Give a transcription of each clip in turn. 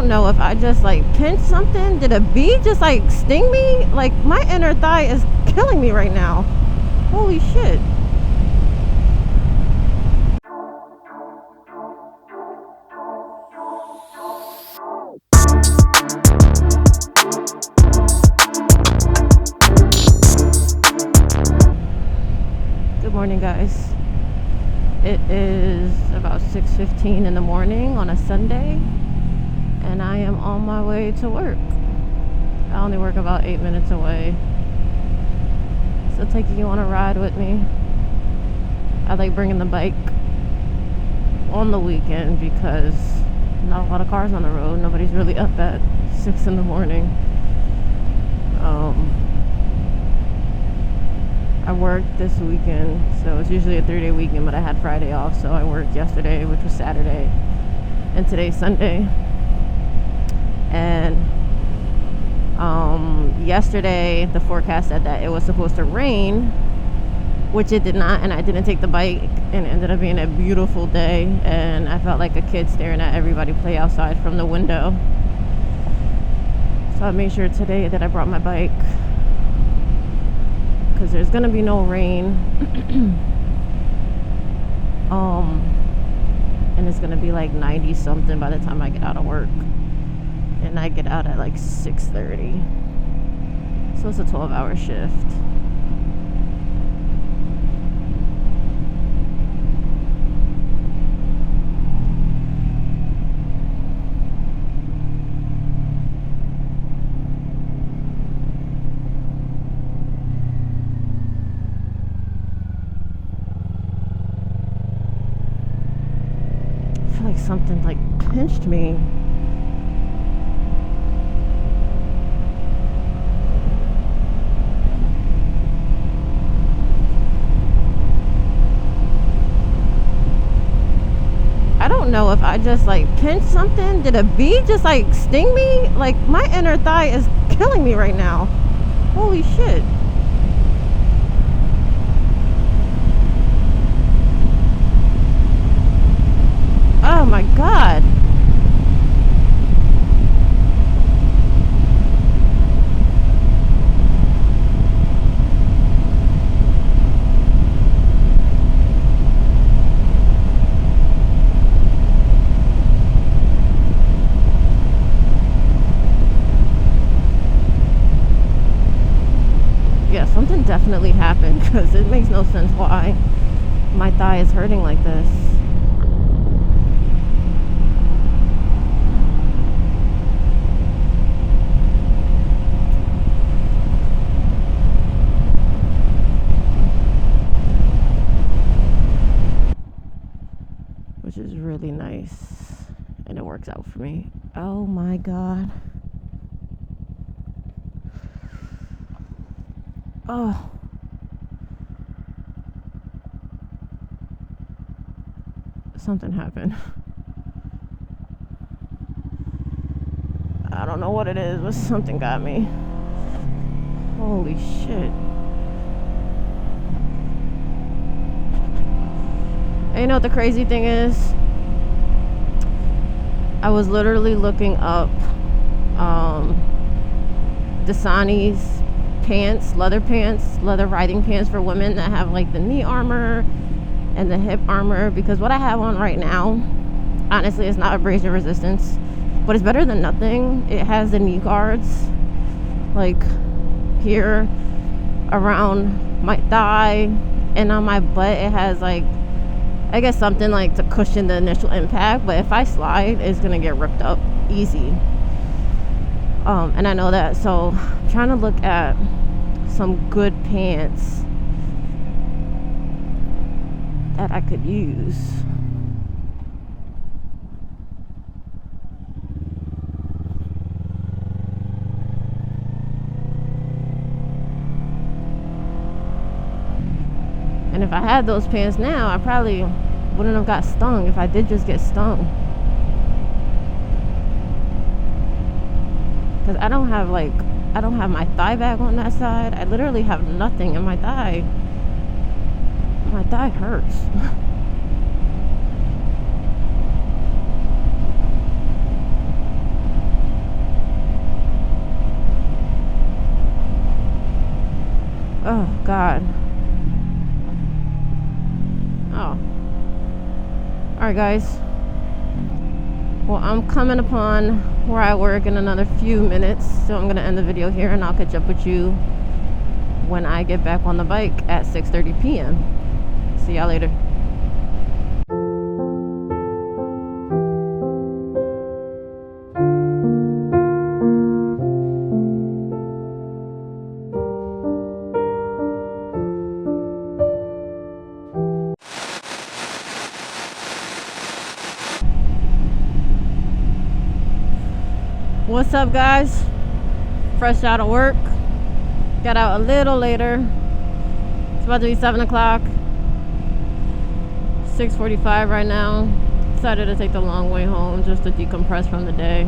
don't know if I just like pinched something. Did a bee just like sting me? Like my inner thigh is killing me right now. Holy shit. Good morning, guys. It is about 6:15 in the morning on a Sunday, and I am on my way to work. I only work about 8 minutes away, so taking you on a ride with me. I like bringing the bike on the weekend because not a lot of cars on the road. Nobody's really up at 6 in the morning. I worked this weekend, so it's usually a 3-day weekend, but I had Friday off, so I worked yesterday, which was Saturday, and today's Sunday. And yesterday the forecast said that it was supposed to rain, which it did not, and I didn't take the bike, and it ended up being a beautiful day, and I felt like a kid staring at everybody play outside from the window. So I made sure today that I brought my bike, because there's gonna be no rain. And it's gonna be like 90 something by the time I get out of work, and I get out at like 6:30, so it's a 12-hour shift. I feel like something like pinched me. I don't know if I just like pinched something. Did a bee just like sting me? Like my inner thigh is killing me right now. Holy shit. Oh my god. Yeah, something definitely happened, because it makes no sense why my thigh is hurting like this. Which is really nice, and it works out for me. Oh my god. Oh. Something happened. I don't know what it is, but something got me. Holy shit. And you know what the crazy thing is? I was literally looking up Dasani's pants, leather riding pants for women that have like the knee armor and the hip armor, because what I have on right now, honestly, it's not abrasion resistance, but it's better than nothing. It has the knee guards like here around my thigh, and on my butt it has like, I guess, something like to cushion the initial impact, but if I slide, it's gonna get ripped up easy. And I know that, so I'm trying to look at some good pants that I could use. And if I had those pants now, I probably wouldn't have got stung if I did just get stung. Because I don't have my thigh bag on that side. I literally have nothing in my thigh. My thigh hurts. God. Oh. Alright, guys. Well, I'm coming upon where I work in another few minutes, so I'm going to end the video here, and I'll catch up with you when I get back on the bike at 6:30 p.m. See y'all later. What's up, guys? Fresh out of work. Got out a little later. It's about to be 7 o'clock. 6:45 right now. Decided to take the long way home just to decompress from the day.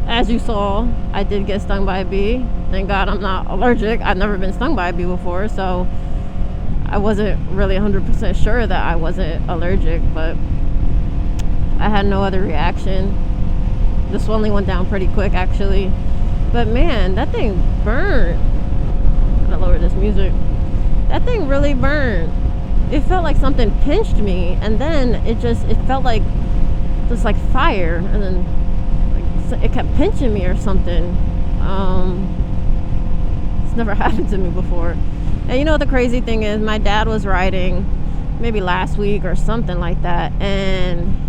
As you saw, I did get stung by a bee. Thank God I'm not allergic. I've never been stung by a bee before, so I wasn't really 100% sure that I wasn't allergic, but I had no other reaction. The swelling went down pretty quick, actually. But man, that thing burned. I'm gonna lower this music. That thing really burned. It felt like something pinched me, and then it felt like just like fire, and then like it kept pinching me or something. It's never happened to me before. And you know what the crazy thing is? My dad was riding maybe last week or something like that, and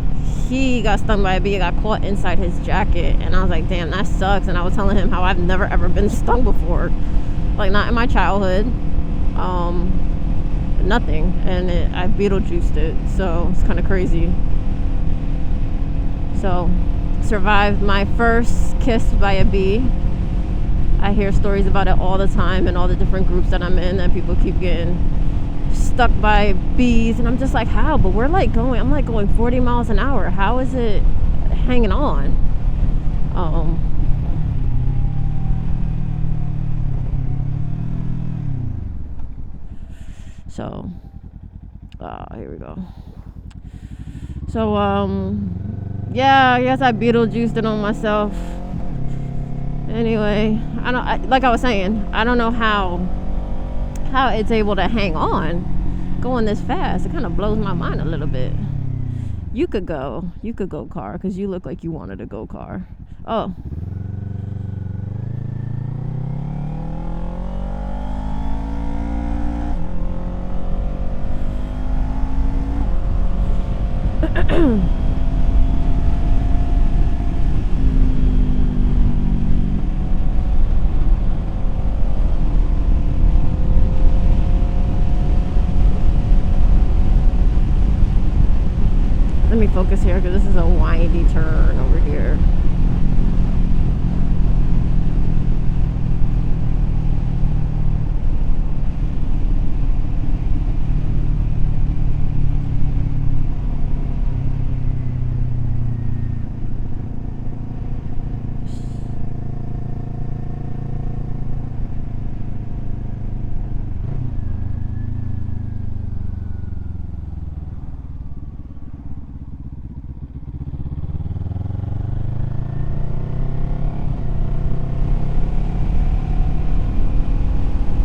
he got stung by a bee. It got caught inside his jacket, and I was like, damn, that sucks. And I was telling him how I've never ever been stung before, like not in my childhood, nothing, and I Beetlejuiced it, so it's kind of crazy. So survived my first kiss by a bee. I hear stories about it all the time in all the different groups that I'm in, that people keep getting stuck by bees, and I'm just like, how? But I'm like going 40 miles an hour. How is it hanging on? So here we go. So yeah, I guess I Beetlejuiced it on myself. Anyway, like I was saying, I don't know how it's able to hang on going this fast. It kind of blows my mind a little bit. You could go car, because you look like you wanted to go car. Oh. Let me focus here, because this is a windy turn over here.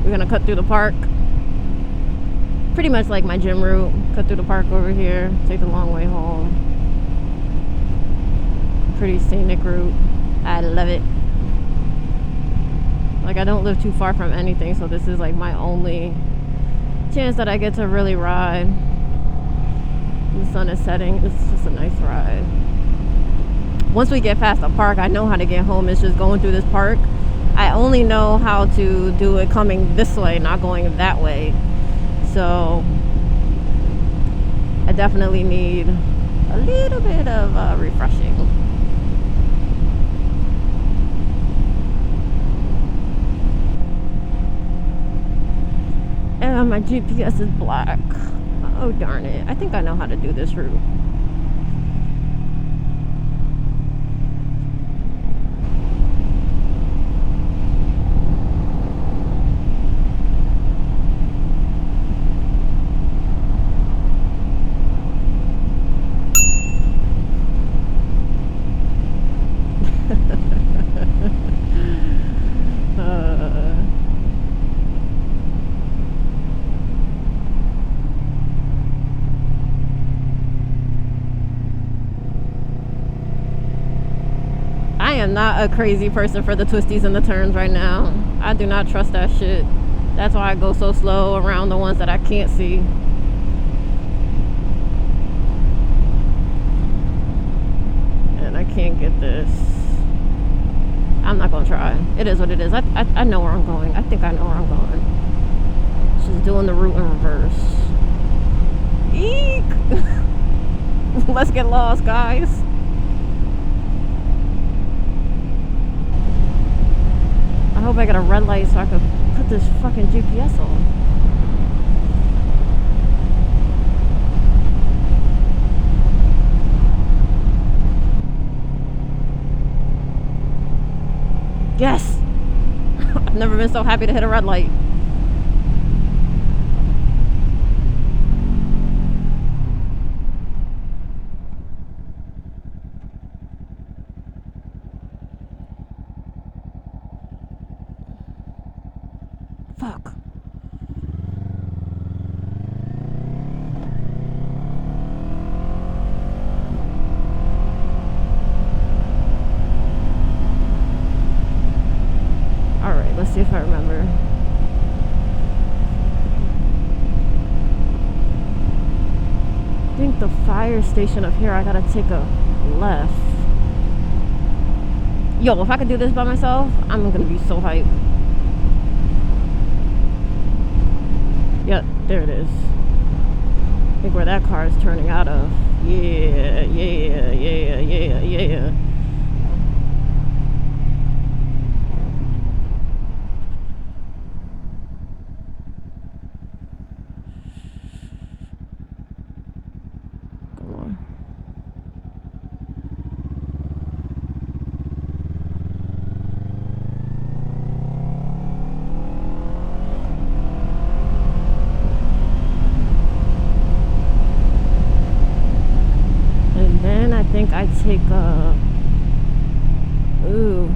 We're gonna cut through the park, pretty much like my gym route. Cut through the park over here, take the long way home. Pretty scenic route. I love it. Like, I don't live too far from anything, so this is like my only chance that I get to really ride. The sun is setting. It's just a nice ride. Once we get past the park, I know how to get home. It's just going through this park. I only know how to do it coming this way, not going that way. So I definitely need a little bit of refreshing. And my GPS is black. Oh, darn it. I think I know how to do this route. am not a crazy person for the twisties and the turns right now. I do not trust that shit. That's why I go so slow around the ones that I can't see. And I can't get this. I'm not gonna try. It is what it is. I know where I'm going. I think I know where I'm going. She's doing the route in reverse. Eek! Let's get lost, guys. I hope I get a red light so I can put this fucking GPS on. Yes! I've never been so happy to hit a red light. Fuck. Alright, let's see if I remember. I think the fire station up here, I gotta take a left. Yo, if I could do this by myself, I'm gonna be so hyped. Yep, there it is. I think where that car is turning out of. Yeah. Come on. I think I take ooh.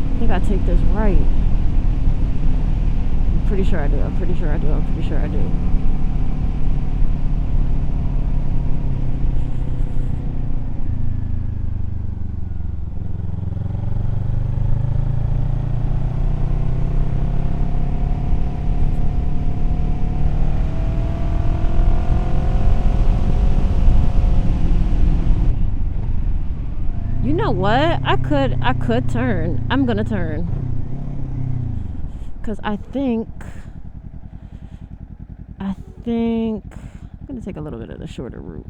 I think I take this right. I'm pretty sure I do. I'm pretty sure I do. You know what? I could turn. I'm gonna turn. Cause I think I'm gonna take a little bit of the shorter route.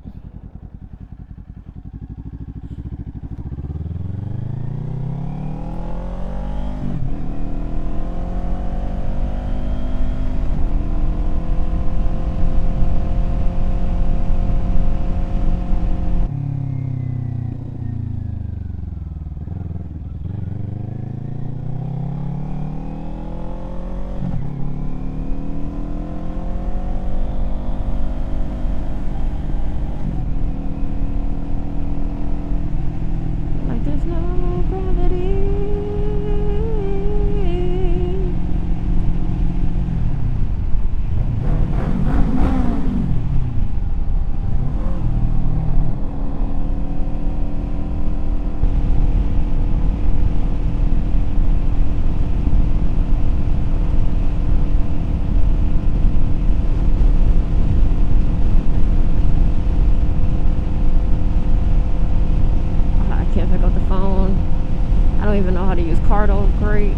Cardo, great.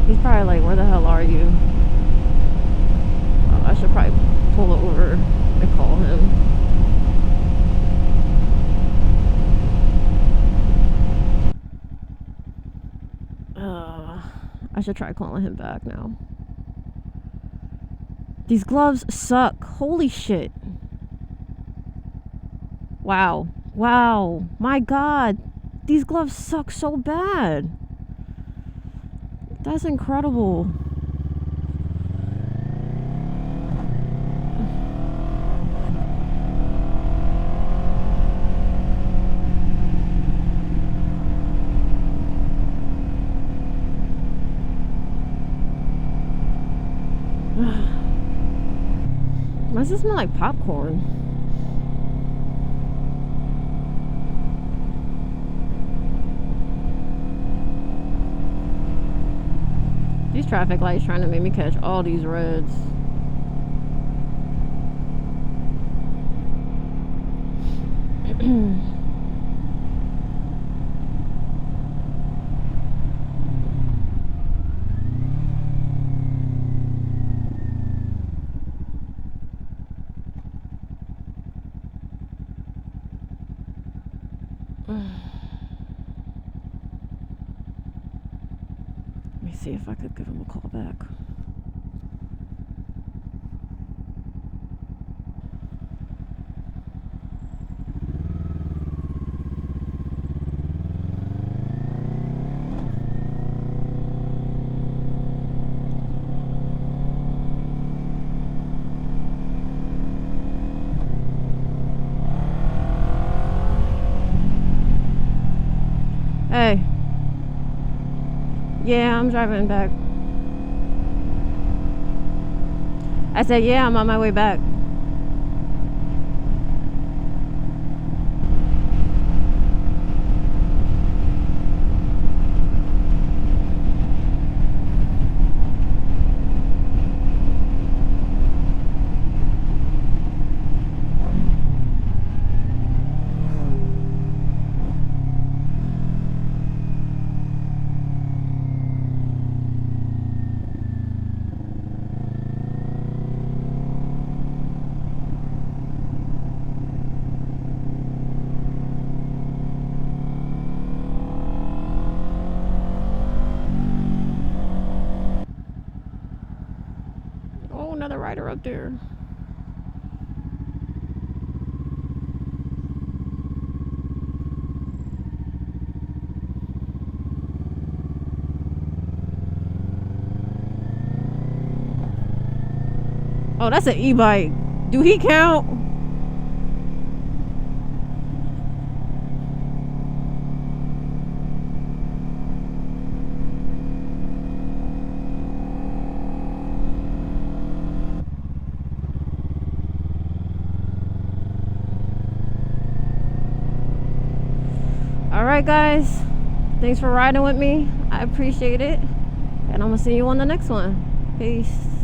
He's probably like, where the hell are you? Well, I should probably pull over and call him. I should try calling him back now. These gloves suck. Holy shit. Wow. My God. These gloves suck so bad. That's incredible. Why does it smell like popcorn? These traffic lights trying to make me catch all these reds. Let me see if I could give him a call back. Hey. Yeah, I'm driving back. I said, yeah, I'm on my way back. Oh, another rider up there. Oh, that's an e-bike. Do he count? Alright guys, thanks for riding with me. I appreciate it. And I'm gonna see you on the next one. Peace.